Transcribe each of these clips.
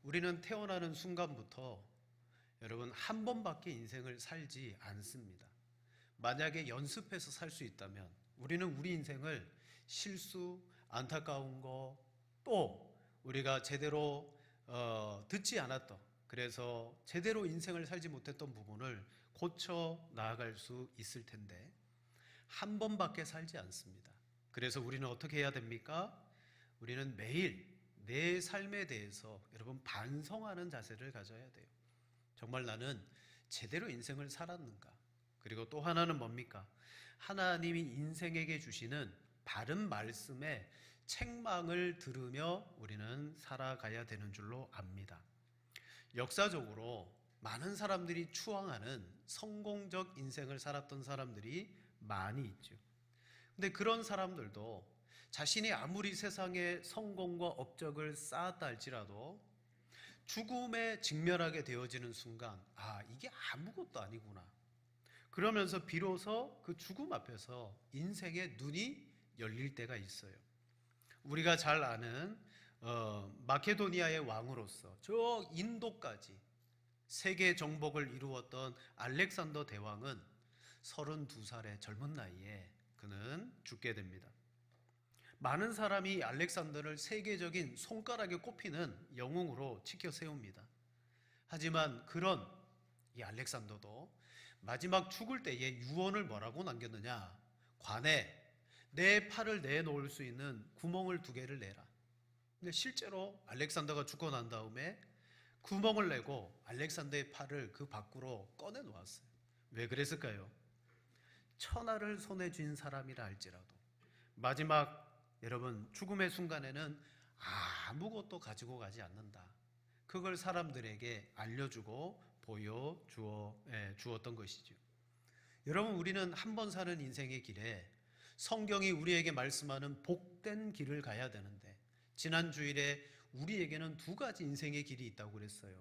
우리는 태어나는 순간부터 여러분 한 번밖에 인생을 살지 않습니다. 만약에 연습해서 살 수 있다면 우리는 우리 인생을 실수, 안타까운 거, 또 우리가 제대로 듣지 않았던, 그래서 제대로 인생을 살지 못했던 부분을 고쳐 나아갈 수 있을 텐데 한 번밖에 살지 않습니다. 그래서 우리는 어떻게 해야 됩니까? 우리는 매일 내 삶에 대해서 여러분 반성하는 자세를 가져야 돼요. 정말 나는 제대로 인생을 살았는가? 그리고 또 하나는 뭡니까? 하나님이 인생에게 주시는 바른 말씀에 책망을 들으며 우리는 살아가야 되는 줄로 압니다. 역사적으로 많은 사람들이 추앙하는 성공적 인생을 살았던 사람들이 많이 있죠. 근데 그런 사람들도 자신이 아무리 세상에 성공과 업적을 쌓았다 할지라도 죽음에 직면하게 되어지는 순간, 이게 아무것도 아니구나. 그러면서 비로소 그 죽음 앞에서 인생의 눈이 열릴 때가 있어요. 우리가 잘 아는 마케도니아의 왕으로서 저 인도까지 세계 정복을 이루었던 알렉산더 대왕은 32살의 젊은 나이에 그는 죽게 됩니다. 많은 사람이 알렉산더를 세계적인 손가락에 꼽히는 영웅으로 치켜 세웁니다. 하지만 그런 이 알렉산더도 마지막 죽을 때에 유언을 뭐라고 남겼느냐? 관에 내 팔을 내놓을 수 있는 구멍을 2개를 내라. 근데 실제로 알렉산더가 죽고 난 다음에 구멍을 내고 알렉산더의 팔을 그 밖으로 꺼내 놓았어요. 왜 그랬을까요? 천하를 손에 쥔 사람이라 할지라도 마지막 여러분 죽음의 순간에는 아무것도 가지고 가지 않는다. 그걸 사람들에게 알려주고 보여주었던 것이죠. 여러분, 우리는 한 번 사는 인생의 길에 성경이 우리에게 말씀하는 복된 길을 가야 되는데 지난 주일에 우리에게는 2가지 인생의 길이 있다고 그랬어요.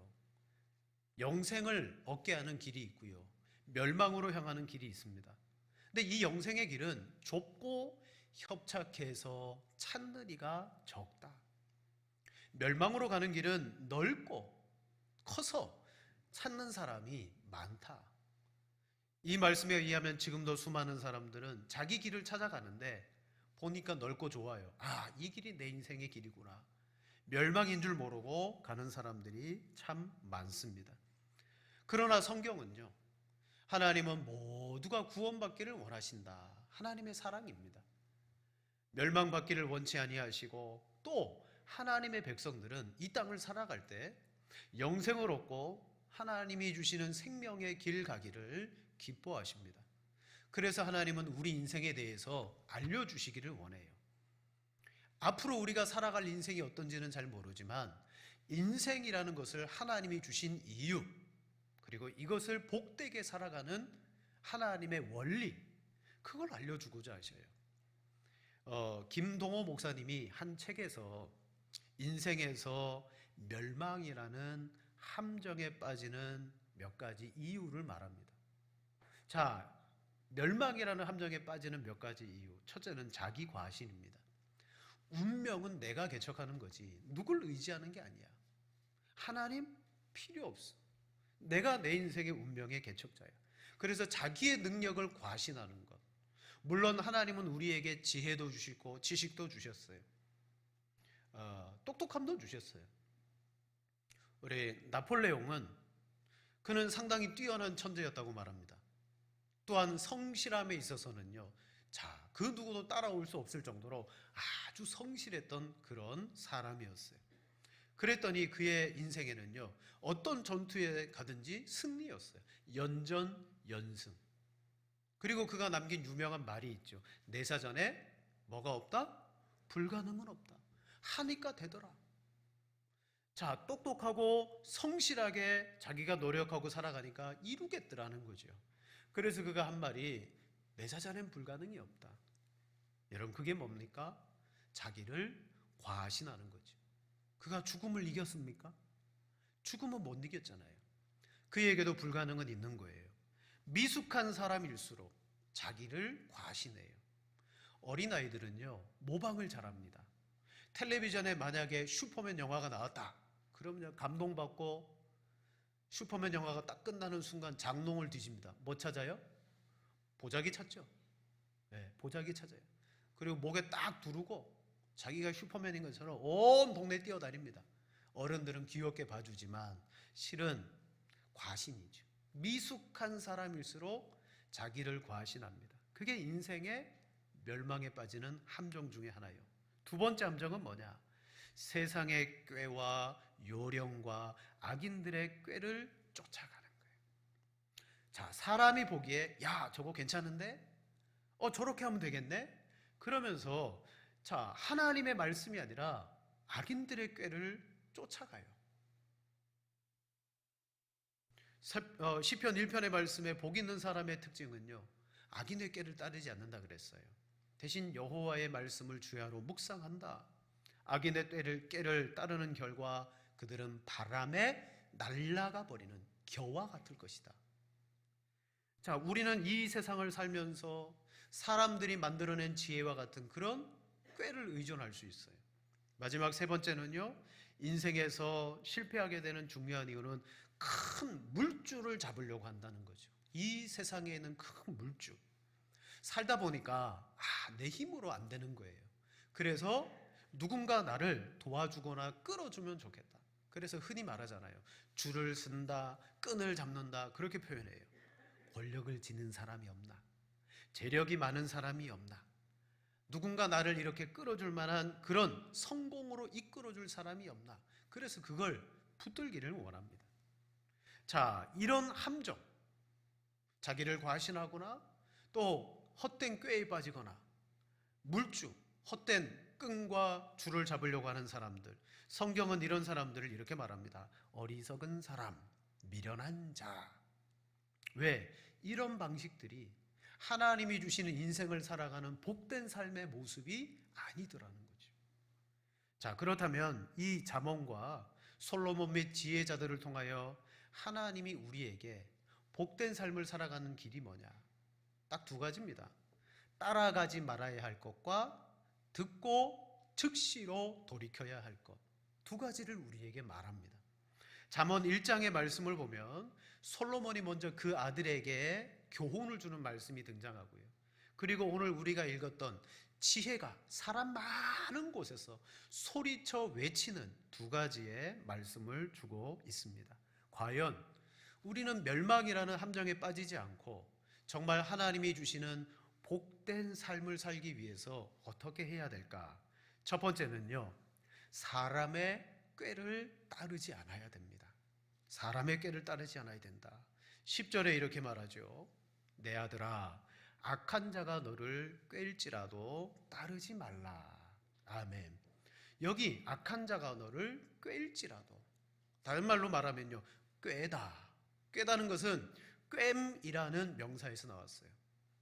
영생을 얻게 하는 길이 있고요, 멸망으로 향하는 길이 있습니다. 근데 이 영생의 길은 좁고 협착해서 찾는 이가 적다. 멸망으로 가는 길은 넓고 커서 찾는 사람이 많다. 이 말씀에 의하면 지금도 수많은 사람들은 자기 길을 찾아가는데 보니까 넓고 좋아요. 이 길이 내 인생의 길이구나. 멸망인 줄 모르고 가는 사람들이 참 많습니다. 그러나 성경은요, 하나님은 모두가 구원받기를 원하신다. 하나님의 사랑입니다. 멸망받기를 원치 아니하시고 또 하나님의 백성들은 이 땅을 살아갈 때 영생을 얻고 하나님이 주시는 생명의 길 가기를 기뻐하십니다. 그래서 하나님은 우리 인생에 대해서 알려주시기를 원해요. 앞으로 우리가 살아갈 인생이 어떤지는 잘 모르지만 인생이라는 것을 하나님이 주신 이유, 그리고 이것을 복되게 살아가는 하나님의 원리, 그걸 알려주고자 하셔요. 김동호 목사님이 한 책에서 인생에서 멸망이라는 함정에 빠지는 몇 가지 이유를 말합니다. 자, 멸망이라는 함정에 빠지는 몇 가지 이유. 첫째는 자기 과신입니다. 운명은 내가 개척하는 거지 누굴 의지하는 게 아니야. 하나님 필요 없어. 내가 내 인생의 운명의 개척자야. 그래서 자기의 능력을 과신하는 것. 물론 하나님은 우리에게 지혜도 주시고 지식도 주셨어요. 똑똑함도 주셨어요. 우리 나폴레옹은 그는 상당히 뛰어난 천재였다고 말합니다. 또한 성실함에 있어서는요, 그 누구도 따라올 수 없을 정도로 아주 성실했던 그런 사람이었어요. 그랬더니 그의 인생에는요, 어떤 전투에 가든지 승리였어요. 연전연승. 그리고 그가 남긴 유명한 말이 있죠. 내 사전에 뭐가 없다? 불가능은 없다. 하니까 되더라. 자, 똑똑하고 성실하게 자기가 노력하고 살아가니까 이루겠더라는 거죠. 그래서 그가 한 말이 내 사전엔 불가능이 없다. 여러분, 그게 뭡니까? 자기를 과신하는 거죠. 그가 죽음을 이겼습니까? 죽음은 못 이겼잖아요. 그에게도 불가능은 있는 거예요. 미숙한 사람일수록 자기를 과신해요. 어린아이들은요, 모방을 잘합니다. 텔레비전에 만약에 슈퍼맨 영화가 나왔다 그러면 감동받고 슈퍼맨 영화가 딱 끝나는 순간 장롱을 뒤집니다. 뭐 찾아요? 보자기 찾죠. 네, 보자기 찾아요. 그리고 목에 딱 두르고 자기가 슈퍼맨인 것처럼 온 동네 뛰어다닙니다. 어른들은 귀엽게 봐주지만 실은 과신이죠. 미숙한 사람일수록 자기를 과신합니다. 그게 인생의 멸망에 빠지는 함정 중에 하나예요. 두 번째 함정은 뭐냐? 세상의 꾀와 요령과 악인들의 꾀를 쫓아가는 거예요. 자, 사람이 보기에 야, 저거 괜찮은데? 저렇게 하면 되겠네? 그러면서 자, 하나님의 말씀이 아니라 악인들의 꾀를 쫓아가요. 시편 1편의 말씀에 복 있는 사람의 특징은요, 악인의 꾀를 따르지 않는다 그랬어요. 대신 여호와의 말씀을 주야로 묵상한다. 악인의 꾀를 따르는 결과 그들은 바람에 날아가 버리는 겨와 같을 것이다. 자, 우리는 이 세상을 살면서 사람들이 만들어낸 지혜와 같은 그런 꾀를 의존할 수 있어요. 마지막 세 번째는요, 인생에서 실패하게 되는 중요한 이유는 큰 물줄을 잡으려고 한다는 거죠. 이 세상에 있는 큰 물줄. 살다 보니까 내 힘으로 안 되는 거예요. 그래서 누군가 나를 도와주거나 끌어주면 좋겠다. 그래서 흔히 말하잖아요. 줄을 쓴다, 끈을 잡는다, 그렇게 표현해요. 권력을 지닌 사람이 없나? 재력이 많은 사람이 없나? 누군가 나를 이렇게 끌어줄 만한 그런 성공으로 이끌어줄 사람이 없나? 그래서 그걸 붙들기를 원합니다. 자, 이런 함정, 자기를 과신하거나 또 헛된 꾀에 빠지거나 물주, 헛된 끈과 줄을 잡으려고 하는 사람들, 성경은 이런 사람들을 이렇게 말합니다. 어리석은 사람, 미련한 자. 왜? 이런 방식들이 하나님이 주시는 인생을 살아가는 복된 삶의 모습이 아니더라는 거죠. 자, 그렇다면 이 잠언과 솔로몬 및 지혜자들을 통하여 하나님이 우리에게 복된 삶을 살아가는 길이 뭐냐? 딱 두 가지입니다. 따라가지 말아야 할 것과 듣고 즉시로 돌이켜야 할 것. 두 가지를 우리에게 말합니다. 잠언 1장의 말씀을 보면 솔로몬이 먼저 그 아들에게 교훈을 주는 말씀이 등장하고요. 그리고 오늘 우리가 읽었던 지혜가 사람 많은 곳에서 소리쳐 외치는 두 가지의 말씀을 주고 있습니다. 과연 우리는 멸망이라는 함정에 빠지지 않고 정말 하나님이 주시는 복된 삶을 살기 위해서 어떻게 해야 될까? 첫 번째는요, 사람의 꾀를 따르지 않아야 됩니다. 사람의 꾀를 따르지 않아야 된다. 10절에 이렇게 말하죠. 내 아들아, 악한 자가 너를 꾀일지라도 따르지 말라. 아멘. 여기 악한 자가 너를 꾀일지라도, 다른 말로 말하면요, 꾀다. 꾀다는 것은 꿰이라는 명사에서 나왔어요.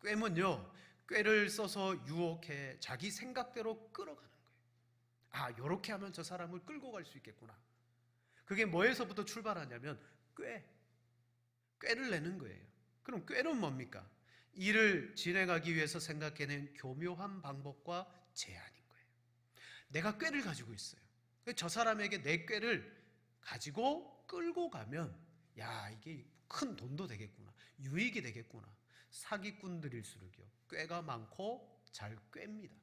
꿰은요, 꾀를 써서 유혹해 자기 생각대로 끌어가는 거예요. 이렇게 하면 저 사람을 끌고 갈 수 있겠구나. 그게 뭐에서부터 출발하냐면 꾀를 내는 거예요. 그럼 꾀는 뭡니까? 일을 진행하기 위해서 생각해낸 교묘한 방법과 제안인 거예요. 내가 꾀를 가지고 있어요. 저 사람에게 내 꾀를 가지고 끌고 가면 이게 큰 돈도 되겠구나, 유익이 되겠구나. 사기꾼들일수록요, 꾀가 많고 잘 꿰입니다.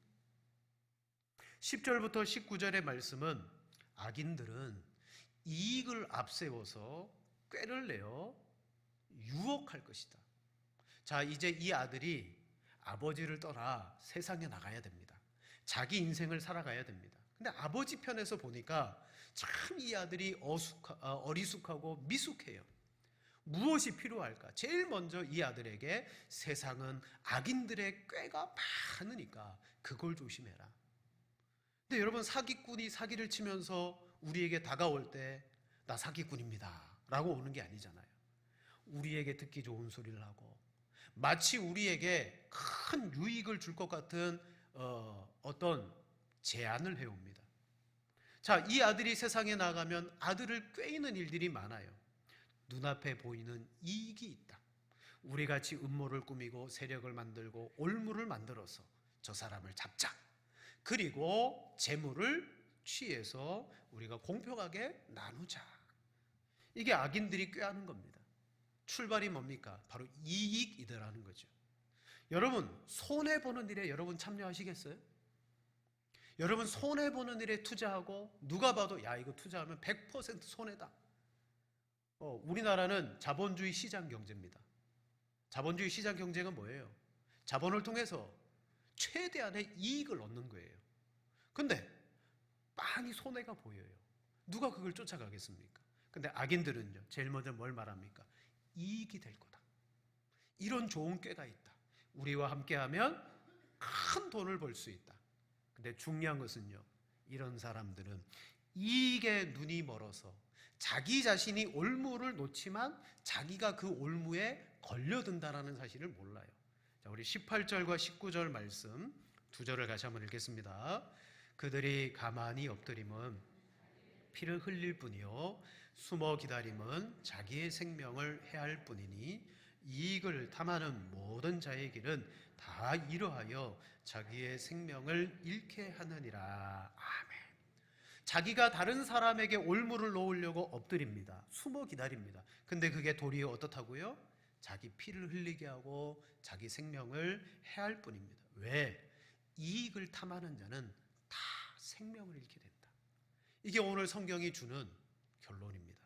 10절부터 19절의 말씀은 악인들은 이익을 앞세워서 꾀를 내어 유혹할 것이다. 자, 이제 이 아들이 아버지를 떠나 세상에 나가야 됩니다. 자기 인생을 살아가야 됩니다. 근데 아버지 편에서 보니까 참 이 아들이 어리숙하고 미숙해요. 무엇이 필요할까? 제일 먼저 이 아들에게 세상은 악인들의 꾀가 많으니까 그걸 조심해라. 근데 여러분, 사기꾼이 사기를 치면서 우리에게 다가올 때 나 사기꾼입니다 라고 오는 게 아니잖아요. 우리에게 듣기 좋은 소리를 하고 마치 우리에게 큰 유익을 줄 것 같은 어떤 제안을 해옵니다. 자, 이 아들이 세상에 나가면 아들을 꾀이는 일들이 많아요. 눈앞에 보이는 이익이 있다. 우리 같이 음모를 꾸미고 세력을 만들고 올무를 만들어서 저 사람을 잡자. 그리고 재물을 취해서 우리가 공평하게 나누자. 이게 악인들이 꾀하는 겁니다. 출발이 뭡니까? 바로 이익이더라는 거죠. 여러분, 손해보는 일에 여러분 참여하시겠어요? 여러분, 손해보는 일에 투자하고 누가 봐도 야, 이거 투자하면 100% 손해다. 우리나라는 자본주의 시장 경제입니다. 자본주의 시장 경제가 뭐예요? 자본을 통해서 최대한의 이익을 얻는 거예요. 근데 많이 손해가 보여요. 누가 그걸 쫓아가겠습니까? 근데 악인들은요, 제일 먼저 뭘 말합니까? 이익이 될 거다. 이런 좋은 꾀가 있다. 우리와 함께하면 큰 돈을 벌 수 있다. 근데 중요한 것은요, 이런 사람들은 이익에 눈이 멀어서 자기 자신이 올무를 놓지만 자기가 그 올무에 걸려든다라는 사실을 몰라요. 자, 우리 18절과 19절 말씀 두 절을 같이 한번 읽겠습니다. 그들이 가만히 엎드림은 피를 흘릴 뿐이요 숨어 기다림은 자기의 생명을 해할 뿐이니 이익을 탐하는 모든 자의 길은 다 이러하여 자기의 생명을 잃게 하느니라. 아멘. 자기가 다른 사람에게 올무를 놓으려고 엎드립니다. 숨어 기다립니다. 근데 그게 도리어 어떻다고요? 자기 피를 흘리게 하고 자기 생명을 해할 뿐입니다. 왜? 이익을 탐하는 자는 다 생명을 잃게 된다. 이게 오늘 성경이 주는 결론입니다.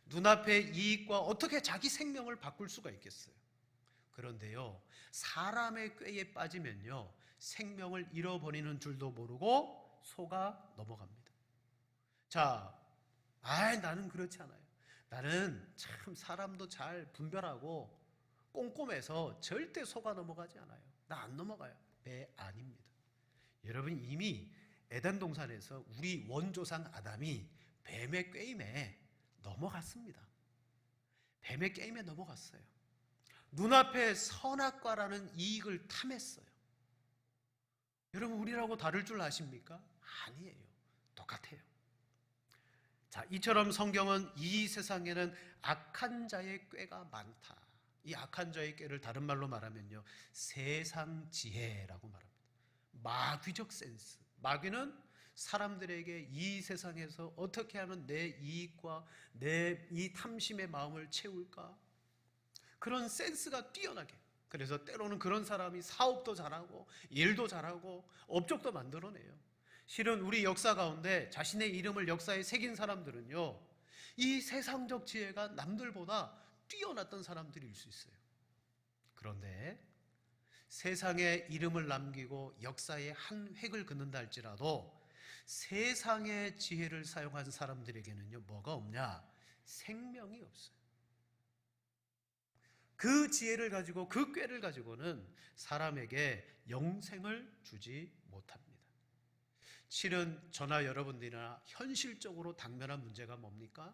눈앞의 이익과 어떻게 자기 생명을 바꿀 수가 있겠어요? 그런데요, 사람의 꾀에 빠지면요, 생명을 잃어버리는 줄도 모르고 속아 넘어갑니다. 자, 나는 그렇지 않아요. 나는 참 사람도 잘 분별하고 꼼꼼해서 절대 속아 넘어가지 않아요. 나 안 넘어가요. 네, 아닙니다. 여러분, 이미 에덴 동산에서 우리 원조상 아담이 뱀의 꾀임에 넘어갔습니다. 뱀의 게임에 넘어갔어요. 눈앞에 선악과라는 이익을 탐했어요. 여러분, 우리라고 다를 줄 아십니까? 아니에요. 똑같아요. 자, 이처럼 성경은 이 세상에는 악한 자의 꾀가 많다. 이 악한 자의 꾀를 다른 말로 말하면요, 세상 지혜라고 말합니다. 마귀적 센스. 마귀는 사람들에게 이 세상에서 어떻게 하면 내 이익과 내 이 탐심의 마음을 채울까? 그런 센스가 뛰어나게. 그래서 때로는 그런 사람이 사업도 잘하고 일도 잘하고 업적도 만들어내요. 실은 우리 역사 가운데 자신의 이름을 역사에 새긴 사람들은요, 이 세상적 지혜가 남들보다 뛰어났던 사람들일 수 있어요. 그런데 세상에 이름을 남기고 역사에 한 획을 긋는다 할지라도 세상의 지혜를 사용한 사람들에게는요, 뭐가 없냐? 생명이 없어요. 그 지혜를 가지고, 그 꾀를 가지고는 사람에게 영생을 주지 못합니다. 실은 저나 여러분들이나 현실적으로 당면한 문제가 뭡니까?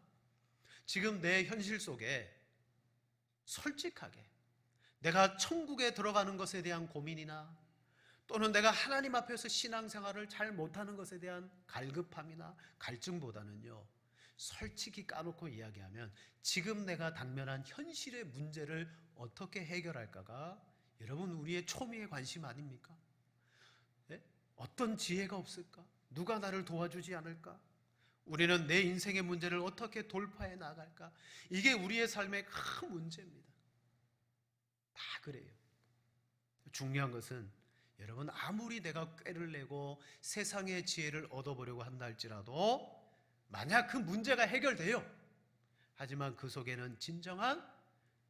지금 내 현실 속에 솔직하게 내가 천국에 들어가는 것에 대한 고민이나 또는 내가 하나님 앞에서 신앙생활을 잘 못하는 것에 대한 갈급함이나 갈증보다는요, 솔직히 까놓고 이야기하면 지금 내가 당면한 현실의 문제를 어떻게 해결할까가 여러분 우리의 초미의 관심 아닙니까? 네? 어떤 지혜가 없을까? 누가 나를 도와주지 않을까? 우리는 내 인생의 문제를 어떻게 돌파해 나갈까? 이게 우리의 삶의 큰 문제입니다. 다 그래요. 중요한 것은 여러분, 아무리 내가 꾀를 내고 세상의 지혜를 얻어보려고 한다 할지라도 만약 그 문제가 해결돼요. 하지만 그 속에는 진정한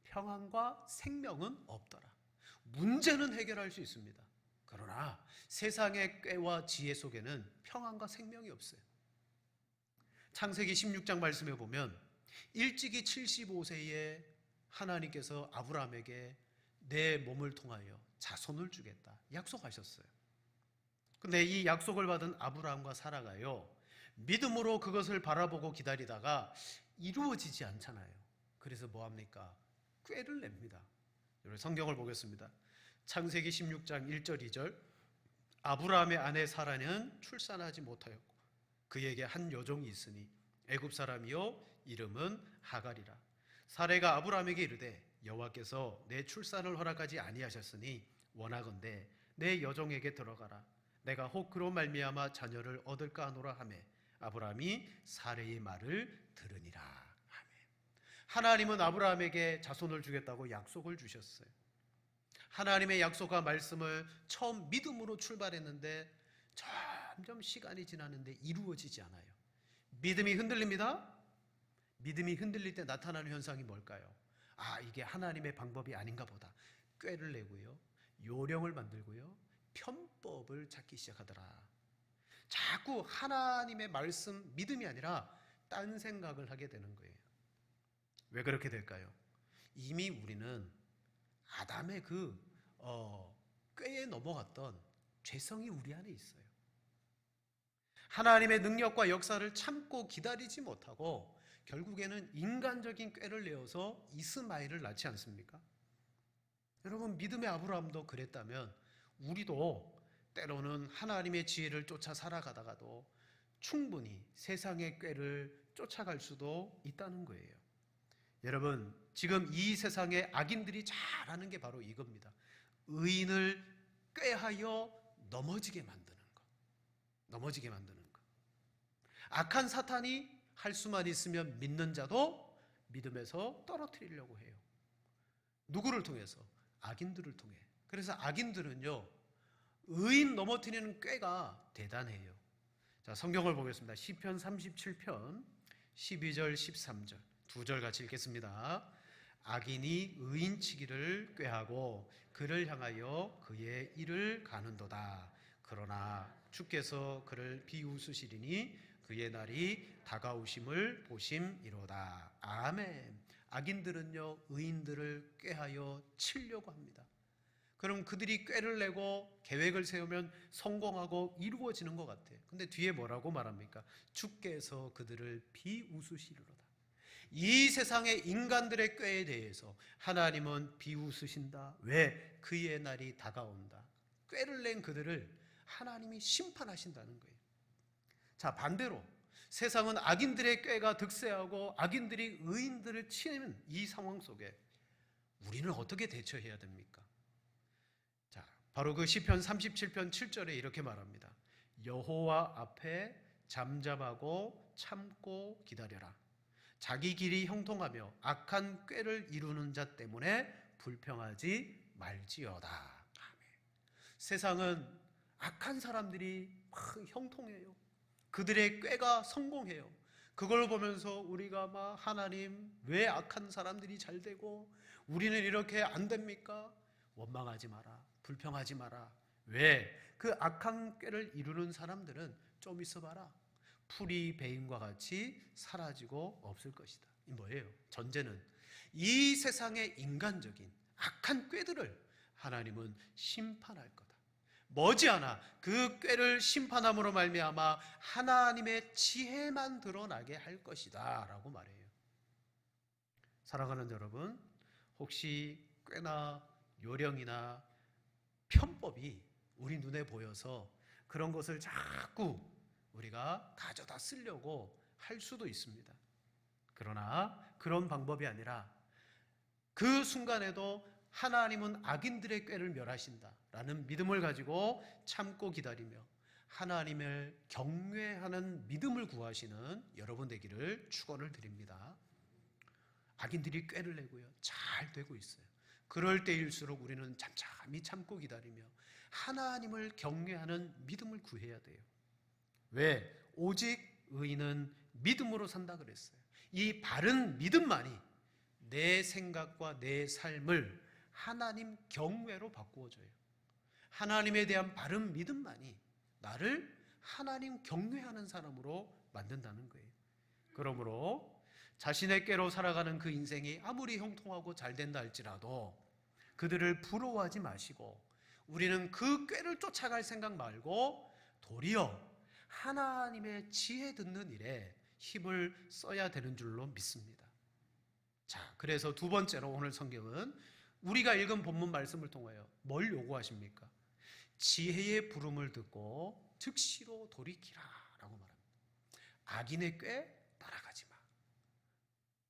평안과 생명은 없더라. 문제는 해결할 수 있습니다. 그러나 세상의 꾀와 지혜 속에는 평안과 생명이 없어요. 창세기 16장 말씀에 보면 일찍이 75세에 하나님께서 아브라함에게 내 몸을 통하여 자손을 주겠다 약속하셨어요. 근데 이 약속을 받은 아브라함과 사라가요, 믿음으로 그것을 바라보고 기다리다가 이루어지지 않잖아요. 그래서 뭐합니까? 꾀를 냅니다. 여러분, 성경을 보겠습니다. 창세기 16장 1절 2절. 아브라함의 아내 사라는 출산하지 못하였고 그에게 한 여종이 있으니 애굽 사람이요 이름은 하갈이라. 사레가 아브라함에게 이르되 여호와께서 내 출산을 허락하지 아니하셨으니 원하건대 내 여종에게 들어가라. 내가 혹 그로 말미암아 자녀를 얻을까 하노라 하매 아브라함이 사레의 말을 들으니라. 아멘. 하나님은 아브라함에게 자손을 주겠다고 약속을 주셨어요. 하나님의 약속과 말씀을 처음 믿음으로 출발했는데 점점 시간이 지나는데 이루어지지 않아요. 믿음이 흔들립니다. 믿음이 흔들릴 때 나타나는 현상이 뭘까요? 이게 하나님의 방법이 아닌가 보다. 꾀를 내고요, 요령을 만들고요, 편법을 찾기 시작하더라. 자꾸 하나님의 말씀, 믿음이 아니라 딴 생각을 하게 되는 거예요. 왜 그렇게 될까요? 이미 우리는 아담의 꾀에 넘어갔던 죄성이 우리 안에 있어요. 하나님의 능력과 역사를 참고 기다리지 못하고 결국에는 인간적인 꾀를 내어서 이스마엘을 낳지 않습니까? 여러분, 믿음의 아브라함도 그랬다면 우리도 때로는 하나님의 지혜를 쫓아 살아가다가도 충분히 세상의 꾀를 쫓아갈 수도 있다는 거예요. 여러분, 지금 이 세상의 악인들이 잘하는 게 바로 이겁니다. 의인을 꾀하여 넘어지게 만드는 것. 넘어지게 만드는 것. 악한 사탄이 할 수만 있으면 믿는 자도 믿음에서 떨어뜨리려고 해요. 누구를 통해서? 악인들을 통해. 그래서 악인들은요, 의인 넘어뜨리는 꾀가 대단해요. 자, 성경을 보겠습니다. 시편 37편 12절 13절 두 절 같이 읽겠습니다. 악인이 의인치기를 꾀하고 그를 향하여 그의 일을 가는도다. 그러나 주께서 그를 비웃으시리니 그의 날이 다가오심을 보심이로다. 아멘. 악인들은요, 의인들을 꾀하여 치려고 합니다. 그럼 그들이 꾀를 내고 계획을 세우면 성공하고 이루어지는 것 같아요. 근데 뒤에 뭐라고 말합니까? 주께서 그들을 비웃으시리로다. 이 세상의 인간들의 꾀에 대해서 하나님은 비웃으신다. 왜? 그의 날이 다가온다. 꾀를 낸 그들을 하나님이 심판하신다는 거예요. 자, 반대로 세상은 악인들의 꾀가 득세하고 악인들이 의인들을 치는 이 상황 속에 우리는 어떻게 대처해야 됩니까? 자, 바로 그 시편 37편 7절에 이렇게 말합니다. 여호와 앞에 잠잠하고 참고 기다려라. 자기 길이 형통하며 악한 꾀를 이루는 자 때문에 불평하지 말지어다. 아멘. 세상은 악한 사람들이 막 형통해요. 그들의 꾀가 성공해요. 그걸 보면서 우리가 막 하나님, 왜 악한 사람들이 잘 되고 우리는 이렇게 안 됩니까? 원망하지 마라. 불평하지 마라. 왜? 그 악한 꾀를 이루는 사람들은 좀 있어봐라. 풀이 베인과 같이 사라지고 없을 것이다. 이 뭐예요? 전제는 이 세상의 인간적인 악한 꾀들을 하나님은 심판할 거다. 머지않아 그 꾀를 심판함으로 말미암아 하나님의 지혜만 드러나게 할 것이다 라고 말해요. 사랑하는 여러분, 혹시 꾀나 요령이나 편법이 우리 눈에 보여서 그런 것을 자꾸 우리가 가져다 쓰려고 할 수도 있습니다. 그러나 그런 방법이 아니라 그 순간에도 하나님은 악인들의 꾀를 멸하신다라는 믿음을 가지고 참고 기다리며 하나님을 경외하는 믿음을 구하시는 여러분 되기를 축원을 드립니다. 악인들이 꾀를 내고요, 잘 되고 있어요. 그럴 때일수록 우리는 잠잠히 참고 기다리며 하나님을 경외하는 믿음을 구해야 돼요. 왜? 오직 의인은 믿음으로 산다 그랬어요. 이 바른 믿음만이 내 생각과 내 삶을 하나님 경외로 바꾸어줘요. 하나님에 대한 바른 믿음만이 나를 하나님 경외하는 사람으로 만든다는 거예요. 그러므로 자신의 꾀로 살아가는 그 인생이 아무리 형통하고 잘 된다 할지라도 그들을 부러워하지 마시고 우리는 그 꾀를 쫓아갈 생각 말고 도리어 하나님의 지혜 듣는 일에 힘을 써야 되는 줄로 믿습니다. 자, 그래서 두 번째로 오늘 성경은 우리가 읽은 본문 말씀을 통하여 뭘 요구하십니까? 지혜의 부름을 듣고 즉시로 돌이키라 라고 말합니다. 악인의 꾀 따라가지 마.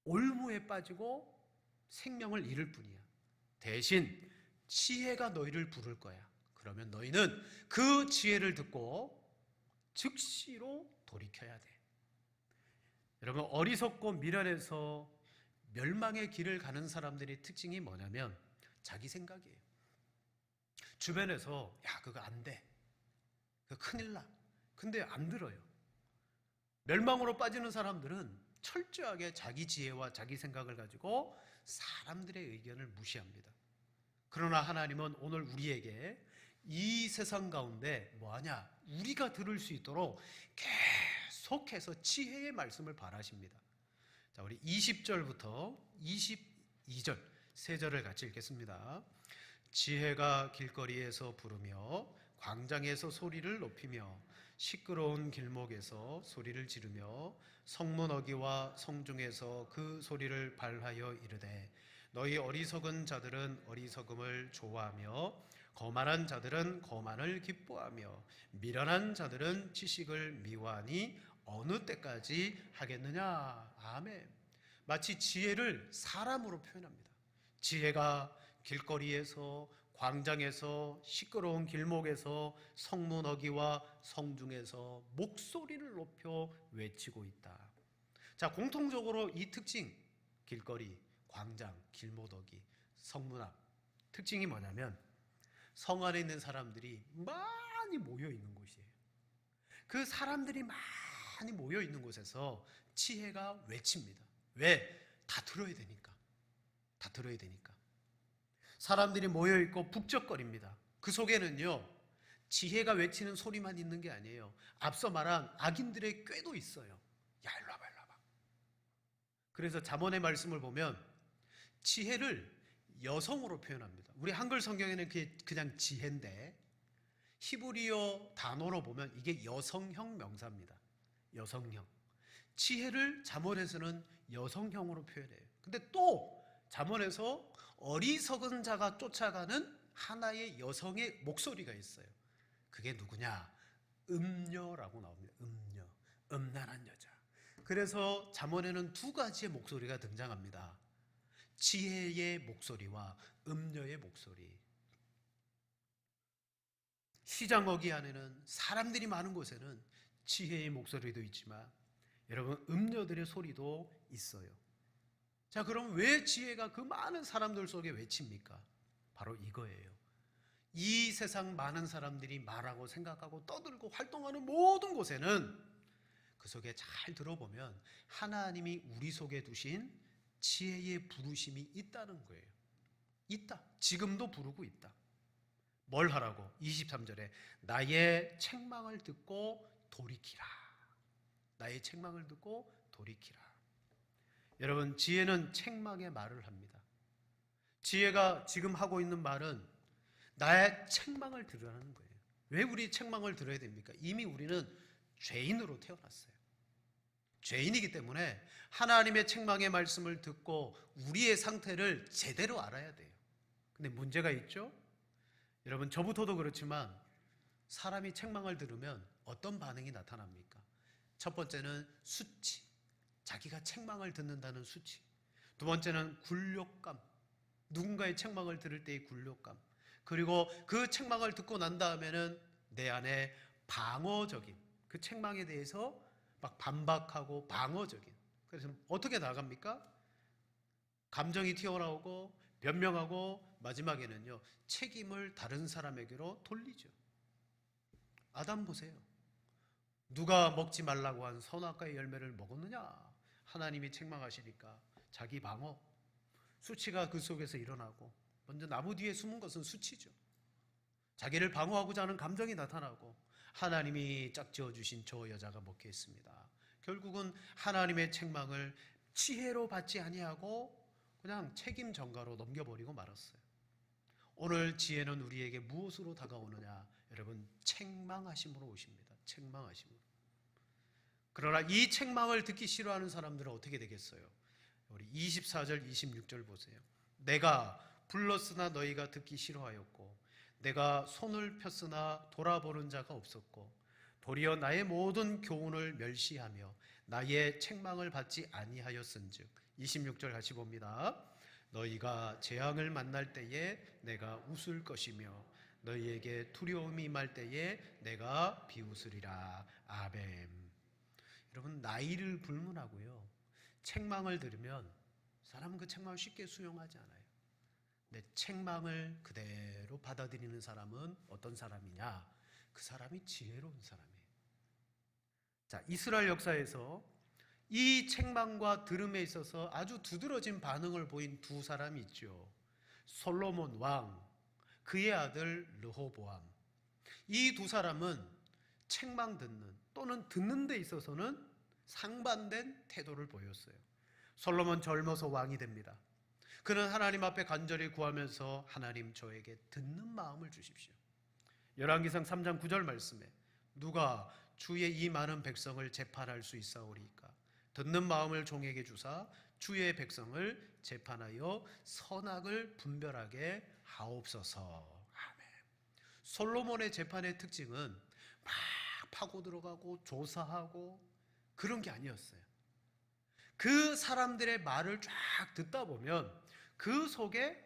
올무에 빠지고 생명을 잃을 뿐이야. 대신 지혜가 너희를 부를 거야. 그러면 너희는 그 지혜를 듣고 즉시로 돌이켜야 돼. 여러분, 어리석고 미련해서 멸망의 길을 가는 사람들의 특징이 뭐냐면 자기 생각이에요. 주변에서 야, 그거 안 돼, 그거 큰일 나, 근데 안 들어요. 멸망으로 빠지는 사람들은 철저하게 자기 지혜와 자기 생각을 가지고 사람들의 의견을 무시합니다. 그러나 하나님은 오늘 우리에게 이 세상 가운데 뭐하냐? 우리가 들을 수 있도록 계속해서 지혜의 말씀을 바라십니다. 자, 우리 20절부터 22절 세 절을 같이 읽겠습니다. 지혜가 길거리에서 부르며 광장에서 소리를 높이며 시끄러운 길목에서 소리를 지르며 성문 어귀와 성중에서 그 소리를 발하여 이르되 너희 어리석은 자들은 어리석음을 좋아하며 거만한 자들은 거만을 기뻐하며 미련한 자들은 지식을 미워하니 어느 때까지 하겠느냐. 아멘. 마치 지혜를 사람으로 표현합니다. 지혜가 길거리에서 광장에서 시끄러운 길목에서 성문 어귀와 성중에서 목소리를 높여 외치고 있다. 자, 공통적으로 이 특징, 길거리, 광장, 길목 어귀, 성문 앞 특징이 뭐냐면 성 안에 있는 사람들이 많이 모여 있는 곳이에요. 그 사람들이 많이 모여 있는 곳에서 지혜가 외칩니다. 왜? 다 들어야 되니까. 다 들어야 되니까. 사람들이 모여있고 북적거립니다. 그 속에는요, 지혜가 외치는 소리만 있는 게 아니에요. 앞서 말한 악인들의 꾀도 있어요. 야, 일로 와봐, 일로 와봐. 그래서 잠언의 말씀을 보면 지혜를 여성으로 표현합니다. 우리 한글 성경에는 그게 그냥 지혜인데 히브리어 단어로 보면 이게 여성형 명사입니다. 여성형. 지혜를 잠언에서는 여성형으로 표현해요. 근데 또 잠언에서 어리석은 자가 쫓아가는 하나의 여성의 목소리가 있어요. 그게 누구냐? 음녀라고 나옵니다. 음녀, 음란한 여자. 그래서 잠언에는 두 가지의 목소리가 등장합니다. 지혜의 목소리와 음녀의 목소리. 시장 어귀 안에는 사람들이 많은 곳에는 지혜의 목소리도 있지만 여러분, 음녀들의 소리도 있어요. 자, 그럼 왜 지혜가 그 많은 사람들 속에 외칩니까? 바로 이거예요. 이 세상 많은 사람들이 말하고 생각하고 떠들고 활동하는 모든 곳에는 그 속에 잘 들어보면 하나님이 우리 속에 두신 지혜의 부르심이 있다는 거예요. 있다. 지금도 부르고 있다. 뭘 하라고? 23절에 나의 책망을 듣고 돌이키라. 나의 책망을 듣고 돌이키라. 여러분, 지혜는 책망의 말을 합니다. 지혜가 지금 하고 있는 말은 나의 책망을 들으라는 거예요. 왜 우리 책망을 들어야 됩니까? 이미 우리는 죄인으로 태어났어요. 죄인이기 때문에 하나님의 책망의 말씀을 듣고 우리의 상태를 제대로 알아야 돼요. 근데 문제가 있죠? 여러분, 저부터도 그렇지만 사람이 책망을 들으면 어떤 반응이 나타납니까? 첫 번째는 수치. 자기가 책망을 듣는다는 수치. 두 번째는 굴욕감. 누군가의 책망을 들을 때의 굴욕감. 그리고 그 책망을 듣고 난 다음에는 내 안에 방어적인, 그 책망에 대해서 막 반박하고 방어적인. 그래서 어떻게 나갑니까? 감정이 튀어나오고 변명하고 마지막에는요, 책임을 다른 사람에게로 돌리죠. 아담 보세요. 누가 먹지 말라고 한 선악과의 열매를 먹었느냐? 하나님이 책망하시니까 자기 방어, 수치가 그 속에서 일어나고, 먼저 나무 뒤에 숨은 것은 수치죠. 자기를 방어하고자 하는 감정이 나타나고, 하나님이 짝지어 주신 저 여자가 먹게 했습니다. 결국은 하나님의 책망을 지혜로 받지 아니하고 그냥 책임 전가로 넘겨버리고 말았어요. 오늘 지혜는 우리에게 무엇으로 다가오느냐? 여러분, 책망하심으로 오십니다. 책망하심으로. 그러나 이 책망을 듣기 싫어하는 사람들은 어떻게 되겠어요? 우리 24절 26절 보세요. 내가 불렀으나 너희가 듣기 싫어하였고 내가 손을 폈으나 돌아보는 자가 없었고 도리어 나의 모든 교훈을 멸시하며 나의 책망을 받지 아니하였은즉. 26절 같이 봅니다. 너희가 재앙을 만날 때에 내가 웃을 것이며 너희에게 두려움이 임할 때에 내가 비웃으리라. 아멘. 여러분, 나이를 불문하고요, 책망을 들으면 사람은 그 책망을 쉽게 수용하지 않아요. 내 책망을 그대로 받아들이는 사람은 어떤 사람이냐? 그 사람이 지혜로운 사람이에요. 자, 이스라엘 역사에서 이 책망과 들음에 있어서 아주 두드러진 반응을 보인 두 사람이 있죠. 솔로몬 왕, 그의 아들 르호보암. 이 두 사람은 책망 듣는 또는 듣는 데 있어서는 상반된 태도를 보였어요. 솔로몬 젊어서 왕이 됩니다. 그는 하나님 앞에 간절히 구하면서 하나님 저에게 듣는 마음을 주십시오. 열왕기상 3장 9절 말씀에 누가 주의 이 많은 백성을 재판할 수 있사오리까? 듣는 마음을 종에게 주사 주의 백성을 재판하여 선악을 분별하게 하옵소서. 아멘. 솔로몬의 재판의 특징은 막 파고 들어가고 조사하고 그런 게 아니었어요. 그 사람들의 말을 쫙 듣다 보면 그 속에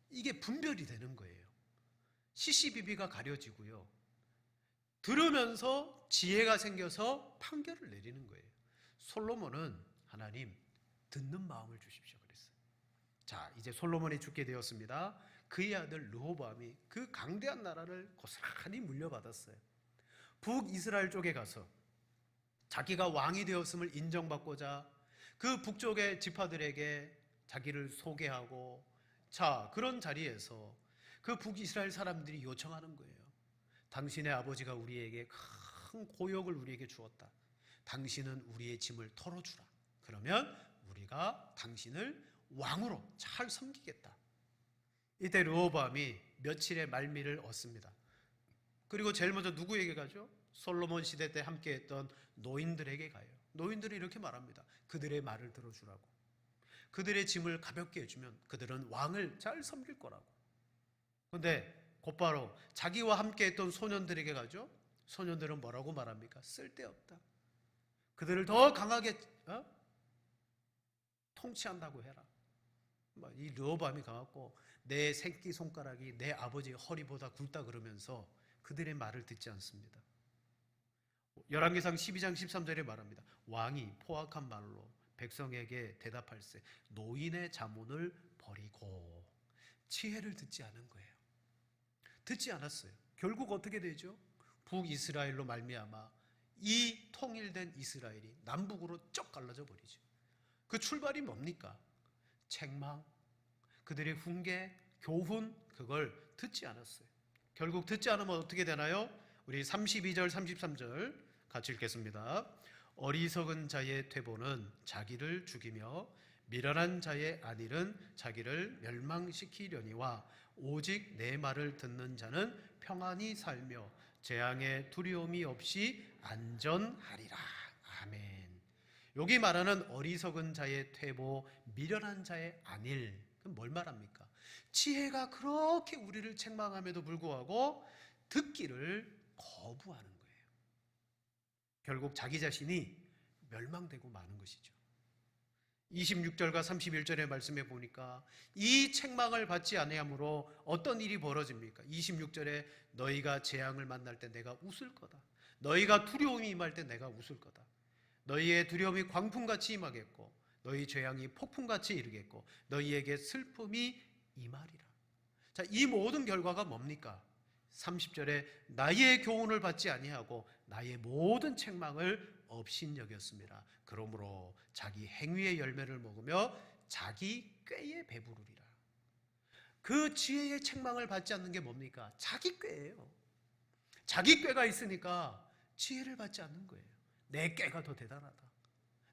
이게 분별이 되는 거예요. 시시비비가 가려지고요, 들으면서 지혜가 생겨서 판결을 내리는 거예요. 솔로몬은 하나님 듣는 마음을 주십시오 그랬어요. 자, 이제 솔로몬이 죽게 되었습니다. 그의 아들 르호보암이 그 강대한 나라를 고스란히 물려받았어요. 북이스라엘 쪽에 가서 자기가 왕이 되었음을 인정받고자 그 북쪽의 지파들에게 자기를 소개하고, 자, 그런 자리에서 그 북이스라엘 사람들이 요청하는 거예요. 당신의 아버지가 우리에게 큰 고역을 우리에게 주었다. 당신은 우리의 짐을 털어주라. 그러면 우리가 당신을 왕으로 잘 섬기겠다. 이때 르호보암이 며칠의 말미를 얻습니다. 그리고 제일 먼저 누구에게 가죠? 솔로몬 시대 때 함께했던 노인들에게 가요. 노인들이 이렇게 말합니다. 그들의 말을 들어주라고. 그들의 짐을 가볍게 해주면 그들은 왕을 잘 섬길 거라고. 그런데 곧바로 자기와 함께했던 소년들에게 가죠. 소년들은 뭐라고 말합니까? 쓸데없다. 그들을 더 강하게 통치한다고 해라. 이 르호보암이 가갖고 내 새끼손가락이 내 아버지의 허리보다 굵다 그러면서 그들의 말을 듣지 않습니다. 열왕기상 12장 13절에 말합니다. 왕이 포악한 말로 백성에게 대답할세 노인의 자문을 버리고. 지혜를 듣지 않은 거예요. 듣지 않았어요. 결국 어떻게 되죠? 북이스라엘로 말미암아 이 통일된 이스라엘이 남북으로 쩍 갈라져 버리죠. 그 출발이 뭡니까? 책망, 그들의 훈계, 교훈, 그걸 듣지 않았어요. 결국 듣지 않으면 어떻게 되나요? 우리 32절 33절 같이 읽겠습니다. 어리석은 자의 퇴보는 자기를 죽이며 미련한 자의 안일은 자기를 멸망시키려니와 오직 내 말을 듣는 자는 평안히 살며 재앙의 두려움이 없이 안전하리라. 아멘. 여기 말하는 어리석은 자의 퇴보, 미련한 자의 안일, 그럼 뭘 말합니까? 지혜가 그렇게 우리를 책망함에도 불구하고 듣기를 거부하는 거예요. 결국 자기 자신이 멸망되고 마는 것이죠. 26절과 31절의 말씀에 보니까 이 책망을 받지 아니함으로 어떤 일이 벌어집니까? 26절에 너희가 재앙을 만날 때 내가 웃을 거다. 너희가 두려움이 임할 때 내가 웃을 거다. 너희의 두려움이 광풍같이 임하겠고 너희 재앙이 폭풍같이 이르겠고 너희에게 슬픔이 임하리라. 자, 이 모든 결과가 뭡니까? 30절에 나의 교훈을 받지 아니하고 나의 모든 책망을 업신여겼습니다. 그러므로 자기 행위의 열매를 먹으며 자기 꾀에 배부르리라. 그 지혜의 책망을 받지 않는 게 뭡니까? 자기 꾀예요. 자기 꾀가 있으니까 지혜를 받지 않는 거예요. 내 꾀가 더 대단하다.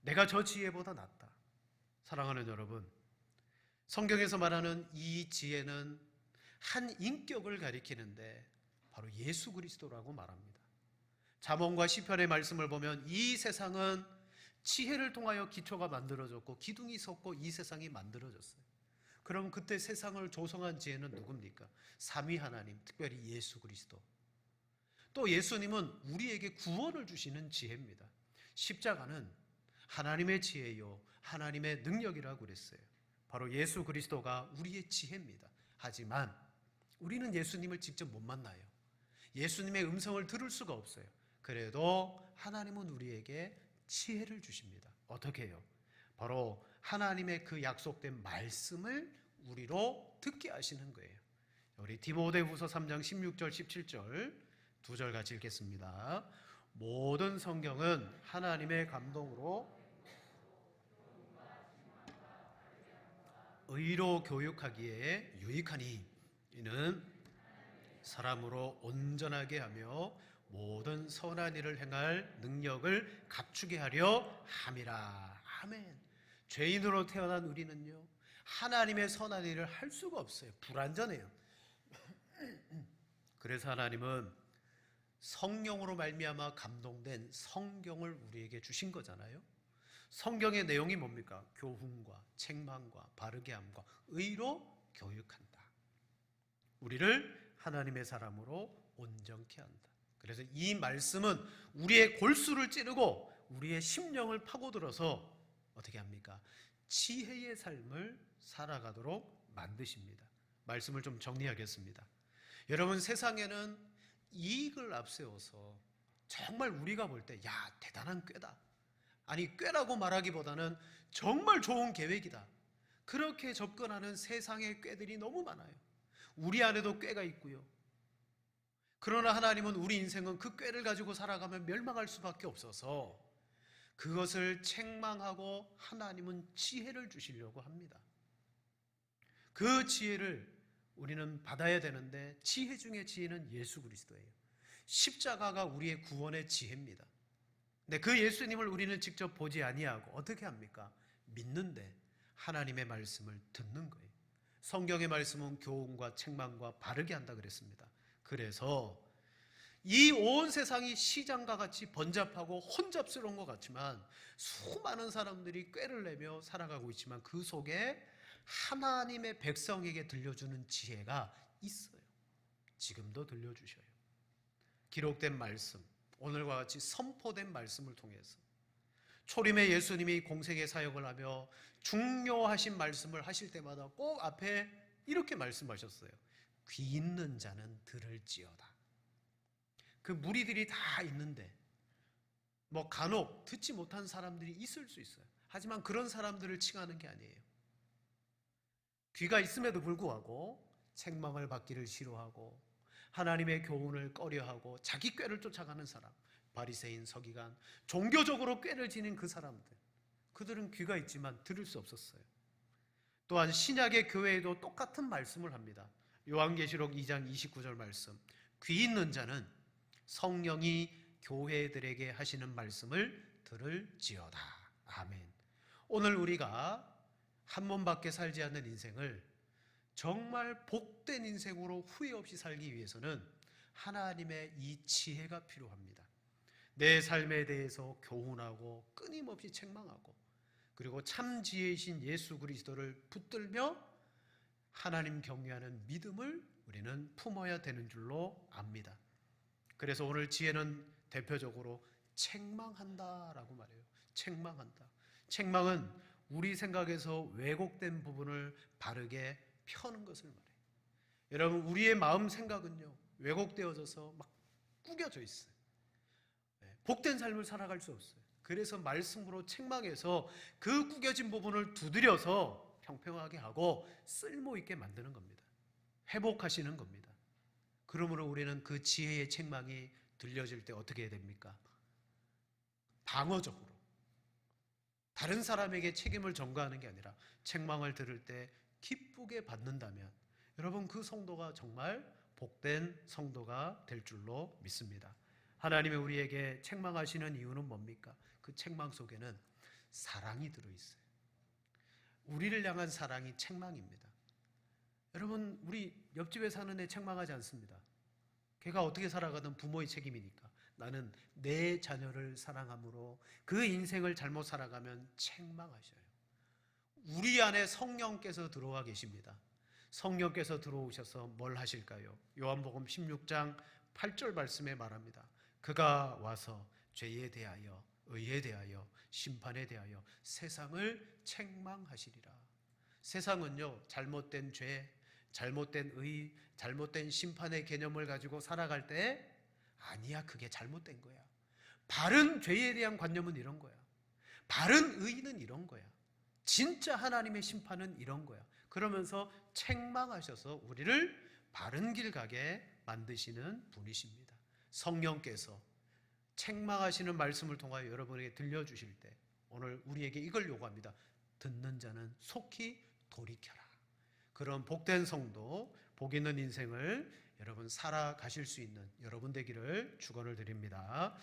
내가 저 지혜보다 낫다. 사랑하는 여러분, 성경에서 말하는 이 지혜는 한 인격을 가리키는데 바로 예수 그리스도라고 말합니다. 잠언과 시편의 말씀을 보면 이 세상은 지혜를 통하여 기초가 만들어졌고 기둥이 섰고 이 세상이 만들어졌어요. 그럼 그때 세상을 조성한 지혜는 누굽니까? 삼위 하나님, 특별히 예수 그리스도. 또 예수님은 우리에게 구원을 주시는 지혜입니다. 십자가는 하나님의 지혜요 하나님의 능력이라고 그랬어요. 바로 예수 그리스도가 우리의 지혜입니다. 하지만 우리는 예수님을 직접 못 만나요. 예수님의 음성을 들을 수가 없어요. 그래도 하나님은 우리에게 지혜를 주십니다. 어떻게 해요? 바로 하나님의 그 약속된 말씀을 우리로 듣게 하시는 거예요. 우리 디모데후서 3장 16절 17절 두 절 같이 읽겠습니다. 모든 성경은 하나님의 감동으로 의로 교육하기에 유익하니 이는 사람으로 온전하게 하며 모든 선한 일을 행할 능력을 갖추게 하려 함이라. 아멘. 죄인으로 태어난 우리는요, 하나님의 선한 일을 할 수가 없어요. 불완전해요. 그래서 하나님은 성령으로 말미암아 감동된 성경을 우리에게 주신 거잖아요. 성경의 내용이 뭡니까? 교훈과 책망과 바르게 함과 의로 교육한다. 우리를 하나님의 사람으로 온전케 한다. 그래서 이 말씀은 우리의 골수를 찌르고 우리의 심령을 파고들어서 어떻게 합니까? 지혜의 삶을 살아가도록 만드십니다. 말씀을 좀 정리하겠습니다. 여러분, 세상에는 이익을 앞세워서 정말 우리가 볼 때 야, 대단한 꾀다. 아니, 꾀라고 말하기보다는 정말 좋은 계획이다. 그렇게 접근하는 세상의 꾀들이 너무 많아요. 우리 안에도 꾀가 있고요. 그러나 하나님은 우리 인생은 그 꾀를 가지고 살아가면 멸망할 수밖에 없어서 그것을 책망하고 하나님은 지혜를 주시려고 합니다. 그 지혜를 우리는 받아야 되는데 지혜 중에 지혜는 예수 그리스도예요. 십자가가 우리의 구원의 지혜입니다. 근데 그 예수님을 우리는 직접 보지 아니하고 어떻게 합니까? 믿는데 하나님의 말씀을 듣는 거예요. 성경의 말씀은 교훈과 책망과 바르게 한다 그랬습니다. 그래서 이 온 세상이 시장과 같이 번잡하고 혼잡스러운 것 같지만 수많은 사람들이 꾀를 내며 살아가고 있지만 그 속에 하나님의 백성에게 들려주는 지혜가 있어요. 지금도 들려주셔요. 기록된 말씀, 오늘과 같이 선포된 말씀을 통해서 초림의 예수님이 공생의 사역을 하며 중요하신 말씀을 하실 때마다 꼭 앞에 이렇게 말씀하셨어요. 귀 있는 자는 들을지어다. 그 무리들이 다 있는데 간혹 듣지 못한 사람들이 있을 수 있어요. 하지만 그런 사람들을 칭하는 게 아니에요. 귀가 있음에도 불구하고 책망을 받기를 싫어하고 하나님의 교훈을 꺼려하고 자기 꾀를 쫓아가는 사람, 바리새인, 서기관, 종교적으로 꾀를 지닌 그 사람들, 그들은 귀가 있지만 들을 수 없었어요. 또한 신약의 교회에도 똑같은 말씀을 합니다. 요한계시록 2장 29절 말씀, 귀 있는 자는 성령이 교회들에게 하시는 말씀을 들을지어다. 아멘. 오늘 우리가 한 번밖에 살지 않는 인생을 정말 복된 인생으로 후회 없이 살기 위해서는 하나님의 이 지혜가 필요합니다. 내 삶에 대해서 교훈하고 끊임없이 책망하고 그리고 참 지혜이신 예수 그리스도를 붙들며 하나님 경외하는 믿음을 우리는 품어야 되는 줄로 압니다. 그래서 오늘 지혜는 대표적으로 책망한다라고 말해요. 책망한다. 책망은 우리 생각에서 왜곡된 부분을 바르게 펴는 것을 말해요. 여러분, 우리의 마음 생각은요, 왜곡되어져서 막 구겨져 있어요. 복된 삶을 살아갈 수 없어요. 그래서 말씀으로 책망해서 그 구겨진 부분을 두드려서 평평하게 하고 쓸모 있게 만드는 겁니다. 회복하시는 겁니다. 그러므로 우리는 그 지혜의 책망이 들려질 때 어떻게 해야 됩니까? 방어적으로 다른 사람에게 책임을 전가하는 게 아니라 책망을 들을 때 기쁘게 받는다면 여러분, 그 성도가 정말 복된 성도가 될 줄로 믿습니다. 하나님이 우리에게 책망하시는 이유는 뭡니까? 그 책망 속에는 사랑이 들어있어요. 우리를 향한 사랑이 책망입니다. 여러분, 우리 옆집에 사는 애 책망하지 않습니다. 걔가 어떻게 살아가든 부모의 책임이니까. 나는 내 자녀를 사랑함으로 그 인생을 잘못 살아가면 책망하셔요. 우리 안에 성령께서 들어와 계십니다. 성령께서 들어오셔서 뭘 하실까요? 요한복음 16장 8절 말씀에 말합니다. 그가 와서 죄에 대하여, 의에 대하여, 심판에 대하여 세상을 책망하시리라. 세상은요, 잘못된 죄, 잘못된 의, 잘못된 심판의 개념을 가지고 살아갈 때 아니야, 그게 잘못된 거야. 바른 죄에 대한 관념은 이런 거야. 바른 의는 이런 거야. 진짜 하나님의 심판은 이런 거야. 그러면서 책망하셔서 우리를 바른 길 가게 만드시는 분이십니다. 성령께서 책망하시는 말씀을 통하여 여러분에게 들려주실 때 오늘 우리에게 이걸 요구합니다. 듣는 자는 속히 돌이켜라. 그런 복된 성도, 복 있는 인생을 여러분 살아가실 수 있는 여러분 되기를 축원을 드립니다.